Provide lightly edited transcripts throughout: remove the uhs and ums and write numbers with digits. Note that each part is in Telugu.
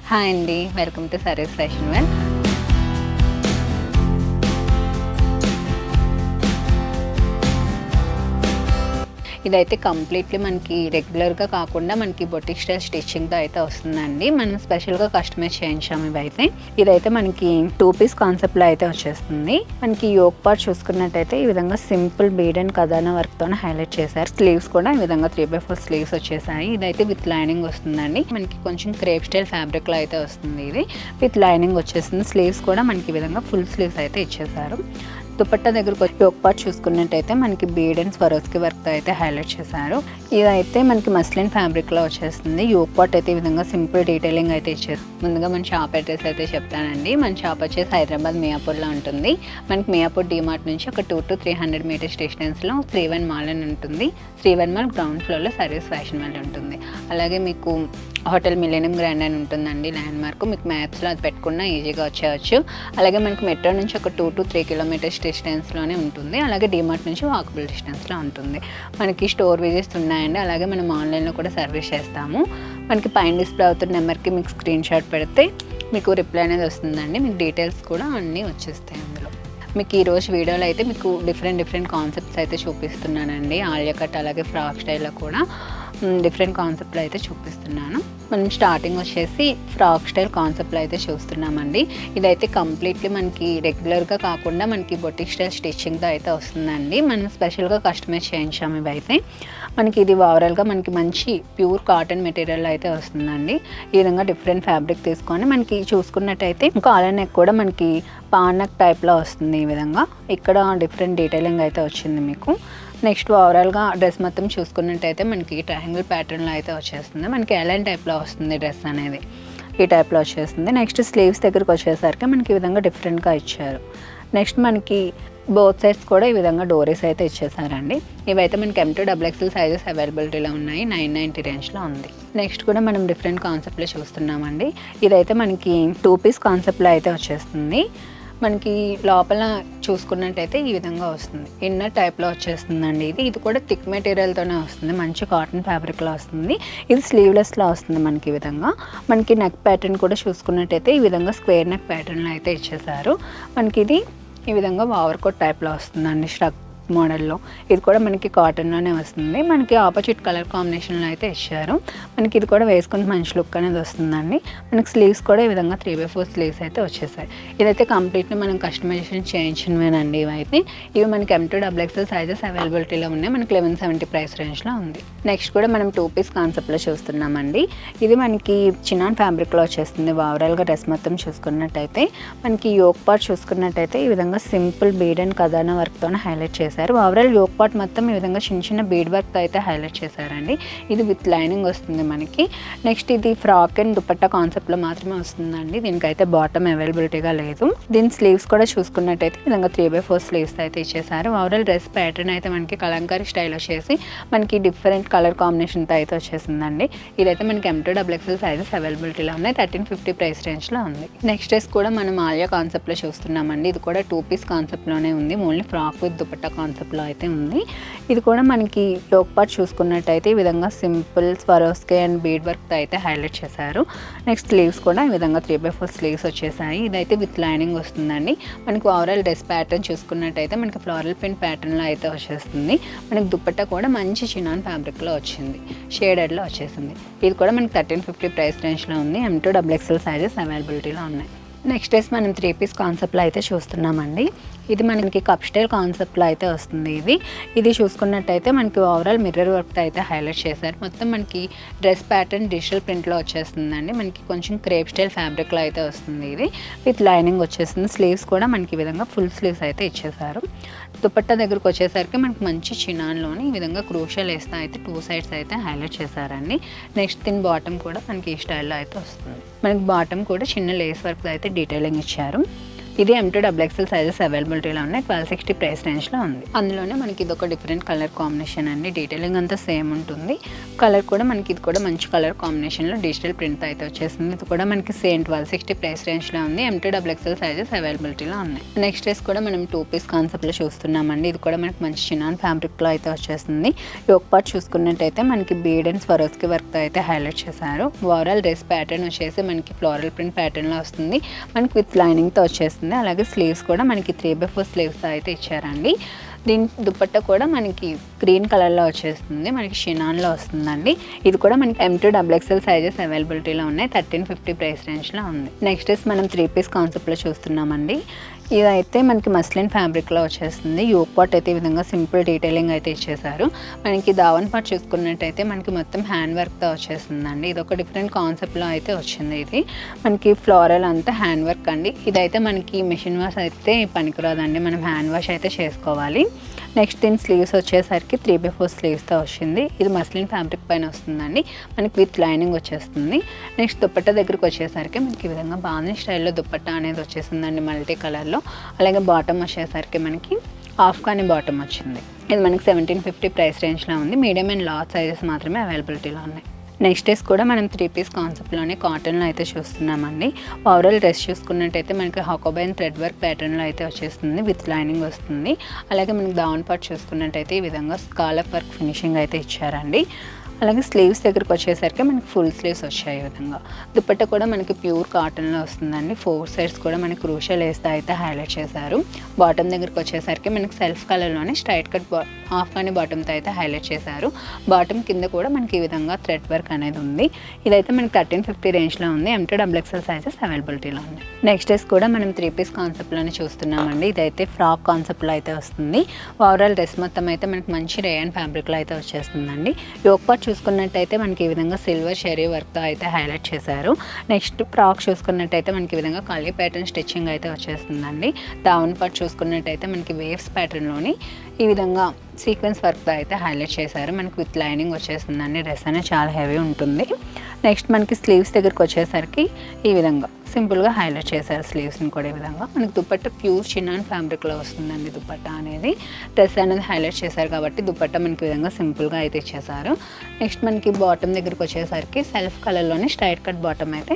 హాయ్ అండి, welcome to sarees fashion wear. ఇదైతే కంప్లీట్లీ మనకి రెగ్యులర్గా కాకుండా మనకి బొటిక్ స్టైల్ స్టిచ్చింగ్తో అయితే వస్తుందండి. మనం స్పెషల్గా కస్టమైజ్ చేయించాము. ఇదైతే మనకి 2 పీస్ కాన్సెప్ట్లో అయితే వచ్చేస్తుంది. మనకి యోక్ పార్ట్ చూసుకున్నట్టయితే ఈ విధంగా సింపుల్ బీడ్ అండ్ కదానా వర్క్తో హైలైట్ చేశారు. స్లీవ్స్ కూడా ఈ విధంగా 3/4 స్లీవ్స్ వచ్చేసాయి. ఇదైతే విత్ లైనింగ్ వస్తుందండి. మనకి కొంచెం క్రేప్ స్టైల్ ఫ్యాబ్రిక్లో అయితే వస్తుంది. ఇది విత్ లైనింగ్ వచ్చేస్తుంది. స్లీవ్స్ కూడా మనకి ఈ విధంగా ఫుల్ స్లీవ్స్ అయితే ఇచ్చేసారు. దుపట్టా దగ్గరకు వచ్చి యోక్ పార్ట్ చూసుకున్నట్టయితే మనకి బీడ్ అండ్ స్వరోస్కి వర్క్తో అయితే హైలైట్ చేశారు. ఇదైతే మనకి మస్లిన్ ఫ్యాబ్రిక్లో వచ్చేస్తుంది. యోక్ పార్ట్ అయితే ఈ విధంగా సింపుల్ డీటెయిలింగ్ అయితే ఇచ్చేది. ముందుగా మన షాప్ అడ్రస్ అయితే చెప్తానండి. మన షాప్ వచ్చేసి హైదరాబాద్ మియాపూర్లో ఉంటుంది. మనకి మియాపూర్ డిమార్ట్ నుంచి ఒక 200 to 300 మీటర్స్ డిస్టెన్స్లో 3-1 మాల్ అని ఉంటుంది. 3-1 మాల్ గ్రౌండ్ ఫ్లోర్లో సరీస్ ఫ్యాషన్ వేర్ ఉంటుంది. అలాగే మీకు హోటల్ మిలేనియం గ్రాండ్ అని ఉంటుందండి ల్యాండ్ మార్క్. మీకు మ్యాప్స్లో అది పెట్టుకున్నా ఈజీగా వచ్చేయచ్చు. అలాగే మనకి మెట్రో నుంచి ఒక 2 to 3 కిలోమీటర్స్ డిస్టెన్స్లోనే ఉంటుంది. అలాగే డిమార్ట్ నుంచి వాకబుల్ డిస్టెన్స్లో ఉంటుంది. మనకి స్టోర్ విజిట్స్ ఉన్నాయండి. అలాగే మనం ఆన్లైన్లో కూడా సర్వీస్ చేస్తాము. మనకి పైన డిస్ప్లే అవుతున్న నెంబర్కి మీకు స్క్రీన్ షాట్ పెడితే మీకు రిప్లై అనేది వస్తుందండి. మీకు డీటెయిల్స్ కూడా అన్నీ వచ్చేస్తాయి అందులో. మీకు ఈరోజు వీడియోలో అయితే మీకు డిఫరెంట్ కాన్సెప్ట్స్ అయితే చూపిస్తున్నానండి. ఆలియా కట్ అలాగే ఫ్రాక్ స్టైల్లో కూడా డిఫరెంట్ కాన్సెప్ట్లో అయితే చూపిస్తున్నాను. మనం స్టార్టింగ్ వచ్చేసి ఫ్రాక్ స్టైల్ కాన్సెప్ట్లో అయితే చూస్తున్నామండి. ఇదైతే కంప్లీట్లీ మనకి రెగ్యులర్గా కాకుండా మనకి బొటిక్ స్టైల్ స్టిచ్చింగ్తో అయితే వస్తుందండి. మనం స్పెషల్గా కస్టమైజ్ చేయించాము. ఇవైతే మనకి ఇది ఓవరాల్గా మనకి మంచి ప్యూర్ కాటన్ మెటీరియల్ అయితే వస్తుందండి. ఈ విధంగా డిఫరెంట్ ఫ్యాబ్రిక్ తీసుకొని మనకి చూసుకున్నట్టయితే కాలర్ నెక్ కూడా మనకి పాన్ నెక్ టైప్లో వస్తుంది. ఈ విధంగా ఇక్కడ డిఫరెంట్ డీటెయిలింగ్ అయితే వచ్చింది మీకు. నెక్స్ట్ ఓవరాల్గా డ్రెస్ మొత్తం చూసుకున్నట్టయితే మనకి ట్రయాంగిల్ ప్యాటర్న్లో అయితే వచ్చేస్తుంది. మనకి ఎలైన్ టైప్లో వస్తుంది డ్రెస్ అనేది. ఈ టైప్లో వచ్చేస్తుంది. నెక్స్ట్ స్లీవ్స్ దగ్గరికి వచ్చేసరికి మనకి ఈ విధంగా డిఫరెంట్గా ఇచ్చారు. నెక్స్ట్ మనకి బోత్ సైడ్స్ కూడా ఈ విధంగా డోరీస్ అయితే ఇచ్చేసారండి. ఇవైతే మనకి M to XXL సైజెస్ అవైలబిలిటీలో ఉన్నాయి. 990 రేంజ్లో ఉంది. నెక్స్ట్ కూడా మనం డిఫరెంట్ కాన్సెప్ట్లో చూస్తున్నామండి. ఇదైతే మనకి 2 పీస్ కాన్సెప్ట్లో అయితే వచ్చేస్తుంది. మనకి లోపల చూసుకున్నట్టయితే ఈ విధంగా వస్తుంది. ఇన్నర్ టైప్లో వచ్చేస్తుందండి. ఇది కూడా థిక్ మెటీరియల్తోనే వస్తుంది. మంచి కాటన్ ఫ్యాబ్రిక్లో వస్తుంది. ఇది స్లీవ్లెస్లో వస్తుంది మనకి. ఈ విధంగా మనకి నెక్ ప్యాటర్న్ కూడా చూసుకున్నట్టయితే ఈ విధంగా స్క్వేర్ నెక్ ప్యాటర్న్లో అయితే ఇచ్చేసారు. మనకి ఇది ఈ విధంగా ఓవర్ కోట్ టైప్లో వస్తుందండి ష్రగ్ మోడల్లో. ఇది కూడా మనకి కాటన్లోనే వస్తుంది. మనకి ఆపోజిట్ కలర్ కాంబినేషన్లో అయితే ఇచ్చారు. మనకి ఇది కూడా వేసుకుని మంచి లుక్ అనేది వస్తుందండి. మనకి స్లీవ్స్ కూడా ఈ విధంగా 3/4 స్లీవ్స్ అయితే వచ్చేసాయి. ఇదైతే కంప్లీట్లీ మనం కస్టమైజేషన్ చేయించినవేనండి. ఇవి మనకి M to XXL సైజెస్ అవైలబిలిటీలో ఉన్నాయి. మనకి 1170 ప్రైస్ రేంజ్లో ఉంది. నెక్స్ట్ కూడా మనం 2 పీస్ కాన్సెప్ట్లో చూస్తున్నామండి. ఇది మనకి చినాన్ ఫ్యాబ్రిక్లో వచ్చేస్తుంది. ఓవరాల్గా డ్రెస్ మొత్తం చూసుకున్నట్టయితే మనకి యోక్ పార్ట్ చూసుకున్నట్టయితే ఈ విధంగా సింపుల్ బీడ్ అండ్ కదానా వర్క్తో హైలైట్ చేశారు. ఓవరాల్ యోక్ పార్ట్ మొత్తం ఈ విధంగా చిన్న బీడ్ వర్క్తో అయితే హైలైట్ చేశారండి. ఇది విత్ లైనింగ్ వస్తుంది మనకి. నెక్స్ట్ ఇది ఫ్రాక్ అండ్ దుపట్టా కాన్సెప్ట్లో మాత్రమే వస్తుందండి. దీనికైతే బాటమ్ అవైలబిలిటీగా లేదు. దీని స్లీవ్స్ కూడా చూసుకున్నట్టయితే ఈ విధంగా 3/4 స్లీవ్స్ అయితే ఇచ్చేసారు. ఓవరాల్ డ్రెస్ ప్యాటర్న్ అయితే మనకి కలంకారీ స్టైల్ వచ్చేసి మనకి డిఫరెంట్ కలర్ కాంబినేషన్తో అయితే వచ్చేసిందండి. ఇదైతే మనకి M to XXL సైజెస్ అవైలబిలిటీలో ఉన్నాయి. 1350 ప్రైస్ రేంజ్లో ఉంది. నెక్స్ట్ డ్రెస్ కూడా మనం ఆలియా కాన్సెప్ట్లో చూస్తున్నామండి. ఇది కూడా 2 పీస్ కాన్సెప్ట్లోనే ఉంది. ఓన్లీ ఫ్రాక్ విత్ దుపట్టా కాన్సెప్ట్లో అయితే ఉంది. ఇది కూడా మనకి యోక్ పార్ట్ చూసుకున్నట్టయితే ఈ విధంగా సింపుల్ స్వరోస్కే అండ్ బీడ్ వర్క్తో అయితే హైలైట్ చేశారు. నెక్స్ట్ స్లీవ్స్ కూడా ఈ విధంగా 3/4 స్లీవ్స్ వచ్చేసాయి. ఇదైతే విత్ లైనింగ్ వస్తుందండి. మనకి ఓవరాల్ డ్రెస్ ప్యాటర్న్ చూసుకున్నట్టయితే మనకి ఫ్లోరల్ ప్రింట్ ప్యాటర్న్లో అయితే వచ్చేస్తుంది. మనకి దుపట్టా కూడా మంచి చినాన్ ఫ్యాబ్రిక్లో వచ్చింది. షేడెడ్లో వచ్చేసింది. ఇది కూడా మనకి 1350 ప్రైస్ రేంజ్లో ఉంది. M to XXL సైజెస్ అవైలబిలిటీలో ఉన్నాయి. నెక్స్ట్ డ్రెస్ మనం 3 పీస్ కాన్సెప్ట్లో అయితే చూస్తున్నామండి. ఇది మనకి కప్ స్టైల్ కాన్సెప్ట్లో అయితే వస్తుంది. ఇది చూసుకున్నట్టయితే మనకి ఓవరాల్ మిర్రర్ వర్క్తో అయితే హైలైట్ చేశారు. మొత్తం మనకి డ్రెస్ ప్యాటర్న్ డిజిటల్ ప్రింట్లో వచ్చేస్తుందండి. మనకి కొంచెం క్రేప్ స్టైల్ ఫ్యాబ్రిక్లో అయితే వస్తుంది. ఇది విత్ లైనింగ్ వచ్చేస్తుంది. స్లీవ్స్ కూడా మనకి ఈ విధంగా ఫుల్ స్లీవ్స్ అయితే ఇచ్చేసారు. దుపట్టా దగ్గరకు వచ్చేసరికి మనకి మంచి చినాన్లోని ఈ విధంగా క్రూషియల్ వేస్తా అయితే 2 సైడ్స్ అయితే హైలైట్ చేశారండి. నెక్స్ట్ దీని బాటమ్ కూడా మనకి ఈ స్టైల్లో అయితే వస్తుంది. మనకి బాటమ్ కూడా చిన్న లేస్ వర్క్ అయితే డీటెయిలింగ్ ఇచ్చారు. ఇది M2XXL సైజెస్ అవైలబిలిటీలో ఉన్నాయి. 1260 ప్రైస్ రేంజ్లో ఉంది. అందులోనే మనకి ఇది ఒక డిఫరెంట్ కలర్ కాంబినేషన్ అండి. డీటెయిలింగ్ అంతా సేమ్ ఉంటుంది. కలర్ కూడా మనకి ఇది కూడా మంచి కలర్ కాంబినేషన్లో డిజిటల్ ప్రింట్ అయితే వచ్చేసింది. ఇది కూడా మనకి సేమ్ 1260 ప్రైస్ రేంజ్లో ఉంది. M2XXL సైజెస్ అవైలబిలిటీలో ఉన్నాయి. నెక్స్ట్ డ్రెస్ కూడా మనం 2 పీస్ కాన్సెప్ట్లో చూస్తున్నామండి. ఇది కూడా మనకి మంచి చినాన్ ఫ్యాబ్రిక్లో అయితే వచ్చేస్తుంది. యోక్ పార్ట్ చూసుకున్నట్టయితే మనకి బీడ్ అండ్ స్వరోస్కి వర్క్తో అయితే హైలైట్ చేశారు. ఓవరాల్ డ్రెస్ ప్యాటర్న్ వచ్చేసి మనకి ఫ్లోరల్ ప్రింట్ ప్యాటర్న్లో వస్తుంది. మనకి విత్ లైనింగ్తో వచ్చేస్తుంది. అలాగే స్లీవ్స్ కూడా మనకి 3/4 స్లీవ్స్తో అయితే ఇచ్చారండి. దీని దుపట్టా కూడా మనకి గ్రీన్ కలర్లో వచ్చేస్తుంది. మనకి షినాన్లో వస్తుందండి. ఇది కూడా మనకి M2XXL సైజెస్ అవైలబిలిటీలో ఉన్నాయి. 1350 ప్రైస్ రేంజ్లో ఉంది. నెక్స్ట్ మనం 3 పీస్ కాన్సెప్ట్లో చూస్తున్నామండి. ఇదైతే మనకి మస్లిన్ ఫ్యాబ్రిక్లో వచ్చేస్తుంది. యోక్ పార్ట్ అయితే ఈ విధంగా సింపుల్ డీటెయిలింగ్ అయితే ఇచ్చేసారు. మనకి దావన్ పార్ట్ చూసుకున్నట్టయితే మనకి మొత్తం హ్యాండ్ వర్క్తో వచ్చేస్తుందండి. ఇది ఒక డిఫరెంట్ కాన్సెప్ట్లో అయితే వచ్చింది. ఇది మనకి ఫ్లోరల్ అంతా హ్యాండ్ వర్క్ అండి. ఇదైతే మనకి మిషన్ వాష్ అయితే పనికిరాదండి, మనం హ్యాండ్ వాష్ అయితే చేసుకోవాలి. నెక్స్ట్ దీని స్లీవ్స్ వచ్చేసరికి 3/4 స్లీవ్స్తో వచ్చింది. ఇది మస్లిన్ ఫ్యాబ్రిక్ పైన వస్తుందండి. మనకి విత్ లైనింగ్ వచ్చేస్తుంది. నెక్స్ట్ దుపట్టా దగ్గరికి వచ్చేసరికి మనకి ఈ విధంగా బాందిని స్టైల్లో దుపట్టా అనేది వచ్చేసిందండి మల్టీ కలర్లో. అలాగే బాటమ్ వచ్చేసరికి మనకి హాఫ్ కానీ బాటమ్ వచ్చింది. ఇది మనకి 1750 ప్రైస్ రేంజ్లో ఉంది. మీడియం అండ్ లార్జ్ సైజెస్ మాత్రమే అవైలబిలిటీలో ఉన్నాయి. నెక్స్ట్ డేస్ కూడా మనం 3 పీస్ కాన్సెప్ట్లోనే కాటన్లో అయితే చూస్తున్నామండి. ఓవరాల్ డ్రెస్ చూసుకున్నట్టయితే మనకి హాకోబైన్ థ్రెడ్ వర్క్ ప్యాటర్న్లో అయితే వచ్చేస్తుంది. విత్ లైనింగ్ వస్తుంది. అలాగే మనకి డౌన్ పార్ట్ చూసుకున్నట్టయితే ఈ విధంగా స్కాలప్ వర్క్ ఫినిషింగ్ అయితే ఇచ్చారండి. అలాగే స్లీవ్స్ దగ్గరికి వచ్చేసరికి మనకి ఫుల్ స్లీవ్స్ వచ్చాయి. ఈ విధంగా దుపట్టా కూడా మనకి ప్యూర్ కాటన్లో వస్తుందండి. 4 సైడ్స్ కూడా మనకి క్రూషియల్ వేస్తే అయితే హైలైట్ చేశారు. బాటమ్ దగ్గరికి వచ్చేసరికి మనకి సెల్ఫ్ కలర్లోనే స్ట్రైట్ కట్ హాఫ్ కానీ బాటమ్తో అయితే హైలైట్ చేశారు. బాటమ్ కింద కూడా మనకి ఈ విధంగా థ్రెడ్ వర్క్ అనేది ఉంది. ఇదైతే మనకి 1350 రేంజ్లో ఉంది. M2XXL సైజెస్ అవైలబిలిటీలో ఉంది. నెక్స్ట్ డ్రెస్ కూడా మనం 3 పీస్ కాన్సెప్ట్లోనే చూస్తున్నామండి. ఇదైతే ఫ్రాక్ కాన్సెప్ట్లో అయితే వస్తుంది. ఓవరాల్ డ్రెస్ మొత్తం అయితే మనకి మంచి రేయన్ ఫ్యాబ్రిక్లో అయితే వచ్చేస్తుందండి. యోక్ పార్ట్ చూసుకున్నట్టయితే మనకి ఈ విధంగా సిల్వర్ షెరీ వర్క్తో అయితే హైలైట్ చేశారు. నెక్స్ట్ ఫ్రాక్ చూసుకున్నట్టయితే మనకి ఈ విధంగా కలీ ప్యాటర్న్ స్టిచ్చింగ్ అయితే వచ్చేస్తుందండి. డౌన్ పార్ట్ చూసుకున్నట్టయితే మనకి వేవ్స్ ప్యాటర్న్లోని ఈ విధంగా సీక్వెన్స్ వర్క్తో అయితే హైలైట్ చేశారు. మనకి విత్ లైనింగ్ వచ్చేస్తుందండి. డ్రెస్ అనేది చాలా హెవీ ఉంటుంది. నెక్స్ట్ మనకి స్లీవ్స్ దగ్గరికి వచ్చేసరికి ఈ విధంగా సింపుల్గా హైలైట్ చేశారు స్లీవ్స్ని కూడా. ఈ విధంగా మనకి దుపట్టా ప్యూర్ చినాన్ ఫ్యాబ్రిక్లో వస్తుందండి. దుపట్టా అనేది డ్రెస్ అనేది హైలైట్ చేశారు కాబట్టి దుపట్టా మనకి ఈ విధంగా సింపుల్గా అయితే ఇచ్చేసారు. నెక్స్ట్ మనకి బాటమ్ దగ్గరికి వచ్చేసరికి సెల్ఫ్ కలర్లోనే స్ట్రైట్ కట్ బాటమ్ అయితే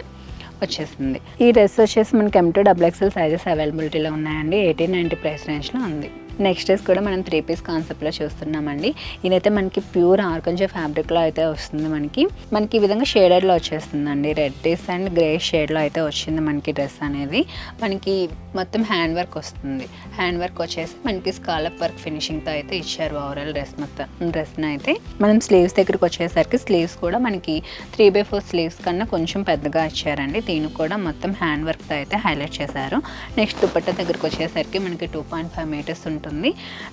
వచ్చేసింది. ఈ డ్రెస్ వచ్చేసి మనకి M2XXL సైజెస్ అవైలబిలిటీలో ఉన్నాయండి. 1890 ప్రైస్ రేంజ్లో ఉంది. నెక్స్ట్ డ్రెస్ కూడా మనం 3 పీస్ కాన్సెప్ట్లో చూస్తున్నామండి. ఇదైతే మనకి ప్యూర్ ఆర్గంజా ఫ్యాబ్రిక్లో అయితే వస్తుంది. మనకి ఈ విధంగా షేడెడ్లో వచ్చేస్తుందండి. రెడ్డిష్ అండ్ గ్రే షేడ్లో అయితే వచ్చింది మనకి డ్రెస్ అనేది. మనకి మొత్తం హ్యాండ్ వర్క్ వస్తుంది. హ్యాండ్ వర్క్ వచ్చేసి మనకి స్కాలప్ వర్క్ ఫినిషింగ్తో అయితే ఇచ్చారు. ఓవరాల్ డ్రెస్ని అయితే మనం స్లీవ్స్ దగ్గరికి వచ్చేసరికి స్లీవ్స్ కూడా మనకి 3/4 స్లీవ్స్ కన్నా కొంచెం పెద్దగా ఇచ్చారండి. దీనికి కూడా మొత్తం హ్యాండ్ వర్క్తో అయితే హైలైట్ చేశారు. నెక్స్ట్ దుపట్టా దగ్గరికి వచ్చేసరికి మనకి 2.5 మీటర్స్ ఉంటుంది.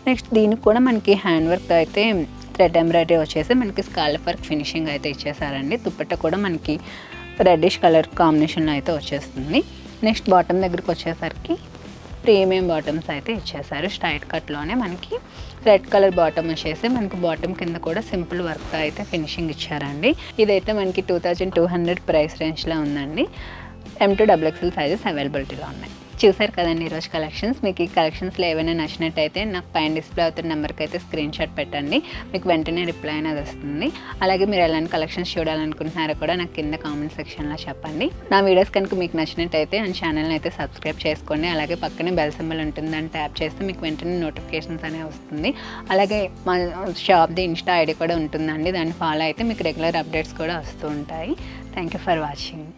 నెక్స్ట్ దీనికి కూడా మనకి హ్యాండ్ వర్క్ అయితే థ్రెడ్ ఎంబ్రాయిడరీ వచ్చేసి మనకి స్కాలప్ వర్క్ ఫినిషింగ్ అయితే ఇచ్చేసారండి. దుపట్టా కూడా మనకి రెడ్డిష్ కలర్ కాంబినేషన్లో అయితే వచ్చేస్తుంది. నెక్స్ట్ బాటమ్ దగ్గరికి వచ్చేసరికి ప్రీమియం బాటమ్స్ అయితే ఇచ్చేసారు. స్ట్రైట్ కట్లోనే మనకి రెడ్ కలర్ బాటమ్ వచ్చేసి మనకి బాటమ్ కింద కూడా సింపుల్ వర్క్తో అయితే ఫినిషింగ్ ఇచ్చారండి. ఇదైతే మనకి 2200 ప్రైస్ రేంజ్లో ఉందండి. M2XXL సైజెస్ అవైలబిలిటీలో ఉన్నాయి. చూసారు కదండి ఈరోజు కలెక్షన్స్. మీకు ఈ కలెక్షన్స్లో ఏవైనా నచ్చినట్టయితే నాకు పైన డిస్ప్లే అవుతున్న నెంబర్కి అయితే స్క్రీన్ షాట్ పెట్టండి. మీకు వెంటనే రిప్లై అనేది వస్తుంది. అలాగే మీరు ఎలాంటి కలెక్షన్స్ చూడాలనుకుంటున్నారో కూడా నాకు కింద కామెంట్ సెక్షన్లో చెప్పండి. నా వీడియోస్ కనుక మీకు నచ్చినట్టయితే నా ఛానల్ని అయితే సబ్స్క్రైబ్ చేసుకోండి. అలాగే పక్కనే బెల్ సింబల్ ఉంటుంది, దాన్ని ట్యాప్ చేస్తే మీకు వెంటనే నోటిఫికేషన్స్ అనేవి వస్తుంది. అలాగే మా షాప్ది ఇన్స్టా ఐడి కూడా ఉంటుందండి, దాన్ని ఫాలో అయితే మీకు రెగ్యులర్ అప్డేట్స్ కూడా వస్తూ ఉంటాయి. Thank you for watching.